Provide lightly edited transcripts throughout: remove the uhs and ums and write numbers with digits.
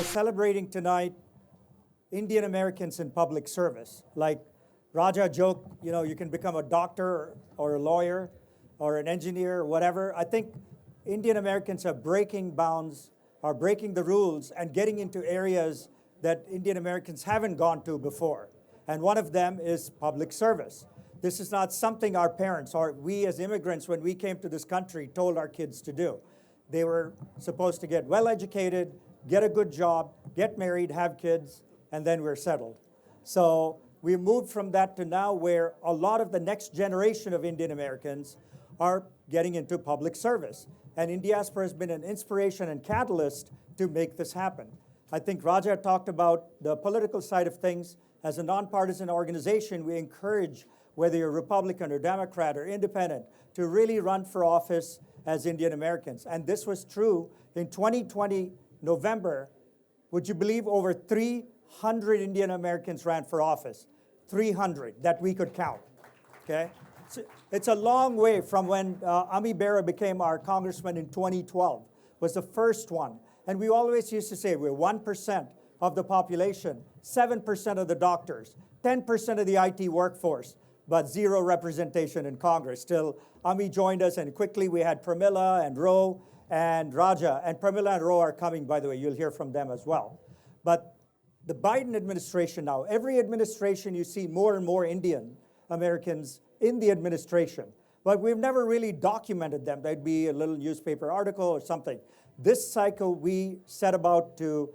celebrating tonight Indian Americans in public service. Like Raja joked, you can become a doctor or a lawyer or an engineer or whatever. I think Indian Americans are breaking bounds, are breaking the rules and getting into areas that Indian Americans haven't gone to before. And one of them is public service. This is not something our parents or we as immigrants, when we came to this country, told our kids to do. They were supposed to get well educated, get a good job, get married, have kids, and then we're settled. So we moved from that to now where a lot of the next generation of Indian Americans are getting into public service. And Indiaspora has been an inspiration and catalyst to make this happen. I think Raja talked about the political side of things. As a nonpartisan organization, we encourage, whether you're Republican or Democrat or independent, to really run for office as Indian Americans. And this was true in 2020, November. Would you believe over 300 Indian Americans ran for office? 300 that we could count, okay? So it's a long way from when Ami Bera became our congressman in 2012, was the first one. And we always used to say we're 1% of the population, 7% of the doctors, 10% of the IT workforce, but zero representation in Congress. Till Ami joined us, and quickly we had Pramila and Ro and Raja. And Pramila and Ro are coming, by the way. You'll hear from them as well. But the Biden administration now, every administration you see more and more Indian Americans in the administration. But we've never really documented them. There'd be a little newspaper article or something. This cycle, we set about to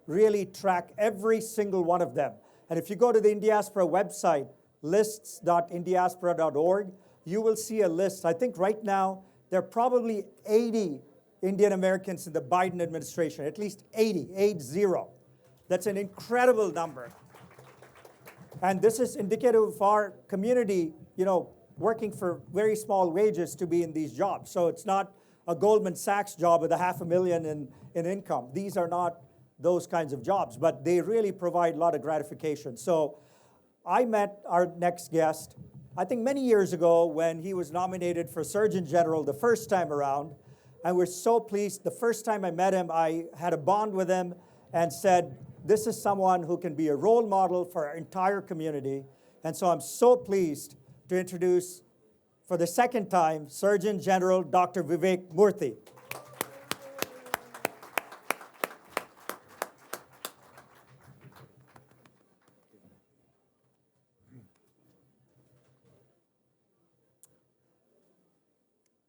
really track every single one of them. And if you go to the Indiaspora website, lists.indiaspora.org, you will see a list. I think right now, there are probably 80 Indian Americans in the Biden administration, at least 80. That's an incredible number. And this is indicative of our community, working for very small wages to be in these jobs. So it's not a Goldman Sachs job with $500,000 in income. These are not those kinds of jobs, but they really provide a lot of gratification. So I met our next guest, I think many years ago when he was nominated for Surgeon General the first time around. And we're so pleased. The first time I met him, I had a bond with him and said, this is someone who can be a role model for our entire community. And so I'm so pleased to introduce, for the second time, Surgeon General Dr. Vivek Murthy.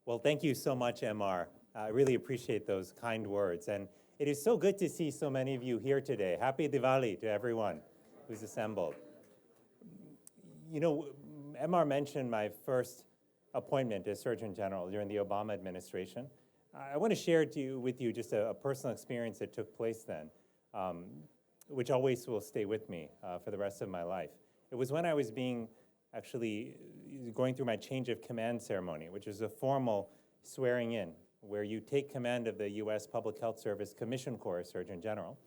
Well, thank you so much, MR. I really appreciate those kind words. And it is so good to see so many of you here today. Happy Diwali to everyone who's assembled. MR mentioned my first appointment as Surgeon General during the Obama administration. I want to share with you just a personal experience that took place then, which always will stay with me for the rest of my life. It was when I was going through my change of command ceremony, which is a formal swearing in, where you take command of the U.S. Public Health Service Commission Corps Surgeon General.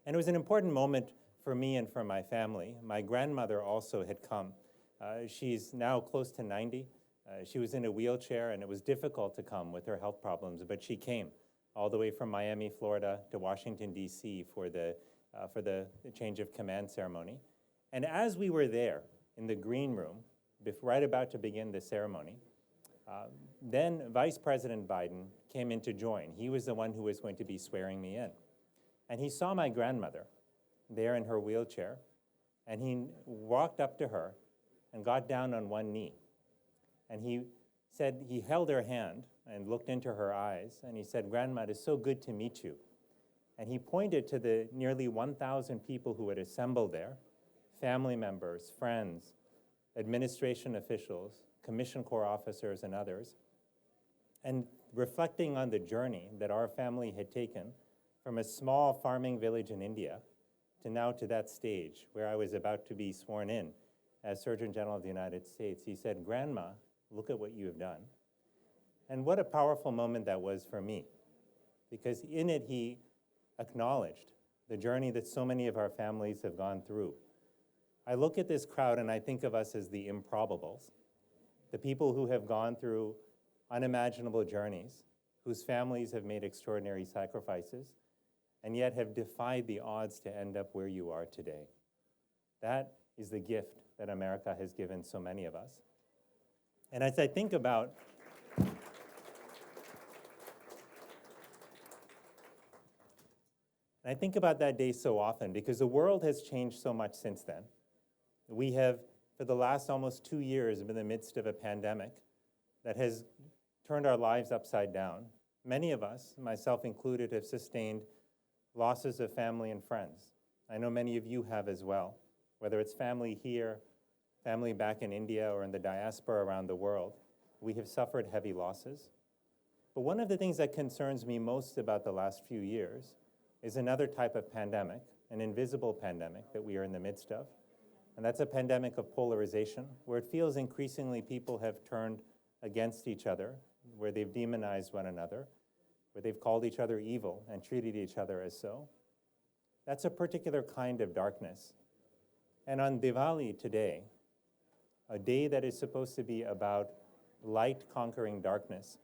And it was an important moment for me and for my family. My grandmother also had come. She's now close to 90. She was in a wheelchair, and it was difficult to come with her health problems, but she came all the way from Miami, Florida, to Washington, D.C. for the change of command ceremony. And as we were there in the green room, right about to begin the ceremony, then Vice President Biden came in to join. He was the one who was going to be swearing me in. And he saw my grandmother there in her wheelchair, and he walked up to her and got down on one knee. And he held her hand and looked into her eyes, and he said, "Grandma, it is so good to meet you." And he pointed to the nearly 1,000 people who had assembled there, family members, friends, administration officials, Commission Corps officers, and others, and reflecting on the journey that our family had taken from a small farming village in India to now to that stage where I was about to be sworn in as Surgeon General of the United States, he said, "Grandma, look at what you have done." And what a powerful moment that was for me, because in it he acknowledged the journey that so many of our families have gone through. I look at this crowd and I think of us as the improbables, the people who have gone through unimaginable journeys, whose families have made extraordinary sacrifices, and yet have defied the odds to end up where you are today. That is the gift that America has given so many of us. And as I think about that day so often, because the world has changed so much since then. We have, for the last almost 2 years, been in the midst of a pandemic that has turned our lives upside down. Many of us, myself included, have sustained losses of family and friends. I know many of you have as well, whether it's family here, family back in India, or in the diaspora around the world. We have suffered heavy losses. But one of the things that concerns me most about the last few years is another type of pandemic, an invisible pandemic that we are in the midst of. And that's a pandemic of polarization, where it feels increasingly people have turned against each other, where they've demonized one another, where they've called each other evil and treated each other as so. That's a particular kind of darkness. And on Diwali today, a day that is supposed to be about light conquering darkness,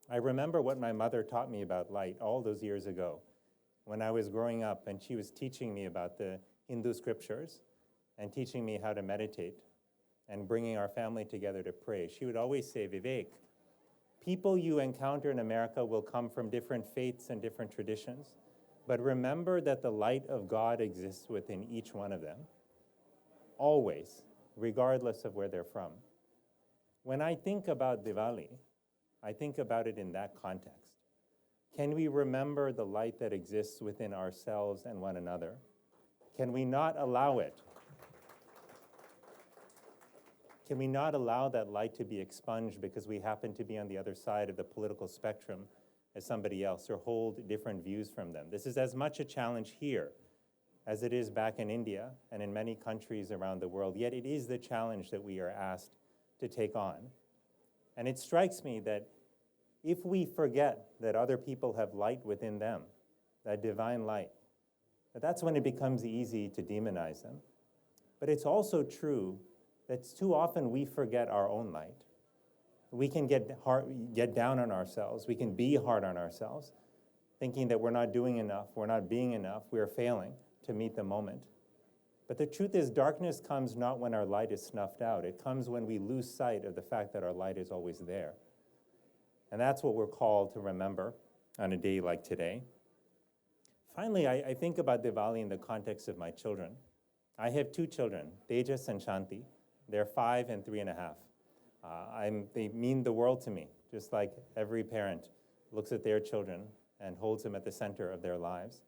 I remember what my mother taught me about light all those years ago when I was growing up, and she was teaching me about the Hindu scriptures and teaching me how to meditate and bringing our family together to pray. She would always say, Vivek, people you encounter in America will come from different faiths and different traditions, but remember that the light of God exists within each one of them, always, regardless of where they're from. When I think about Diwali, I think about it in that context. Can we remember the light that exists within ourselves and one another? Can we not allow it? Can we not allow that light to be expunged because we happen to be on the other side of the political spectrum as somebody else or hold different views from them? This is as much a challenge here as it is back in India and in many countries around the world, yet it is the challenge that we are asked to take on. And it strikes me that if we forget that other people have light within them, that divine light, that's when it becomes easy to demonize them. But it's also true that too often we forget our own light. We can get down on ourselves. We can be hard on ourselves, thinking that we're not doing enough, we're not being enough, we're failing to meet the moment. But the truth is, darkness comes not when our light is snuffed out. It comes when we lose sight of the fact that our light is always there. And that's what we're called to remember on a day like today. Finally, I think about Diwali in the context of my children. I have 2 children, Tejas and Shanti. They're 5 and 3.5. They mean the world to me, just like every parent looks at their children and holds them at the center of their lives.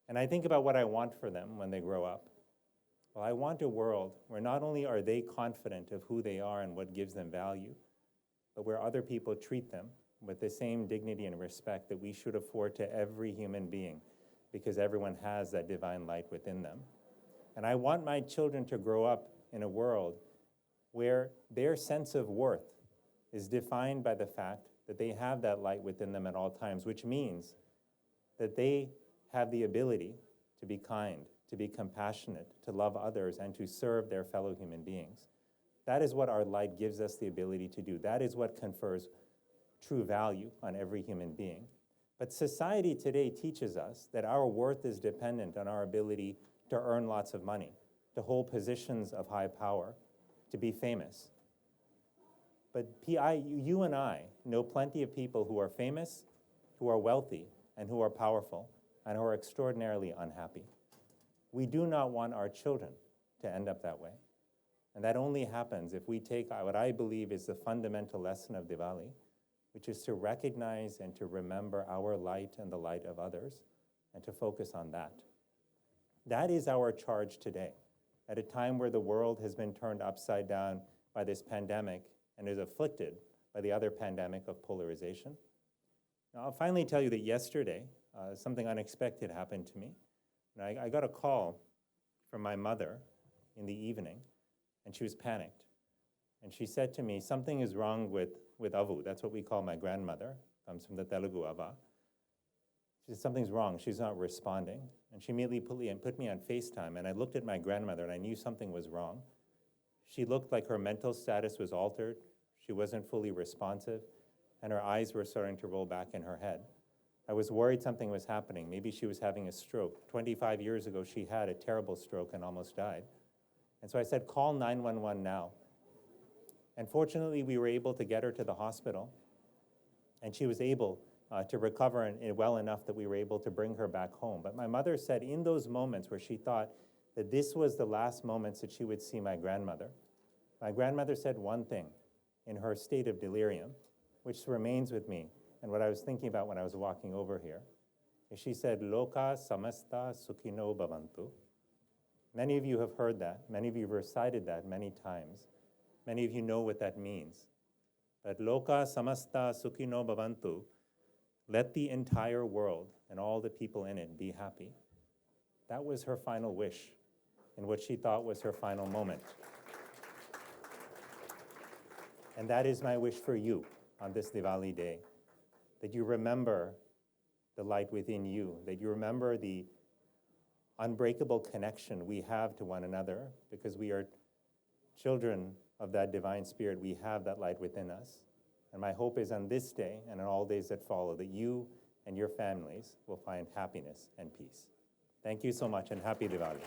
And I think about what I want for them when they grow up. Well, I want a world where not only are they confident of who they are and what gives them value, but where other people treat them with the same dignity and respect that we should afford to every human being, because everyone has that divine light within them. And I want my children to grow up in a world where their sense of worth is defined by the fact that they have that light within them at all times, which means that they have the ability to be kind, to be compassionate, to love others, and to serve their fellow human beings. That is what our light gives us the ability to do. That is what confers true value on every human being. But society today teaches us that our worth is dependent on our ability to earn lots of money, to hold positions of high power, to be famous. But you and I know plenty of people who are famous, who are wealthy, and who are powerful, and who are extraordinarily unhappy. We do not want our children to end up that way. And that only happens if we take what I believe is the fundamental lesson of Diwali, which is to recognize and to remember our light and the light of others, and to focus on that. That is our charge today, at a time where the world has been turned upside down by this pandemic and is afflicted by the other pandemic of polarization. Now, I'll finally tell you that yesterday, something unexpected happened to me. And I got a call from my mother in the evening, and she was panicked. And she said to me, something is wrong with Avu. That's what we call my grandmother, comes from the Telugu Ava. She said, something's wrong, she's not responding. And she immediately put me on FaceTime, and I looked at my grandmother, and I knew something was wrong. She looked like her mental status was altered. She wasn't fully responsive, and her eyes were starting to roll back in her head. I was worried something was happening. Maybe she was having a stroke. 25 years ago, she had a terrible stroke and almost died. And so I said, call 911 now. And fortunately, we were able to get her to the hospital, and she was able to recover well enough that we were able to bring her back home. But my mother said in those moments where she thought that this was the last moments that she would see my grandmother said one thing in her state of delirium, which remains with me, and what I was thinking about when I was walking over here, is she said, Loka samasta sukhino bhavantu. Many of you have heard that. Many of you have recited that many times. Many of you know what that means. But Loka samasta sukhino bhavantu, let the entire world and all the people in it be happy. That was her final wish in what she thought was her final moment. And that is my wish for you on this Diwali day, that you remember the light within you, that you remember the unbreakable connection we have to one another, because we are children of that divine spirit. We have that light within us. And my hope is on this day and on all days that follow, that you and your families will find happiness and peace. Thank you so much, and happy Diwali.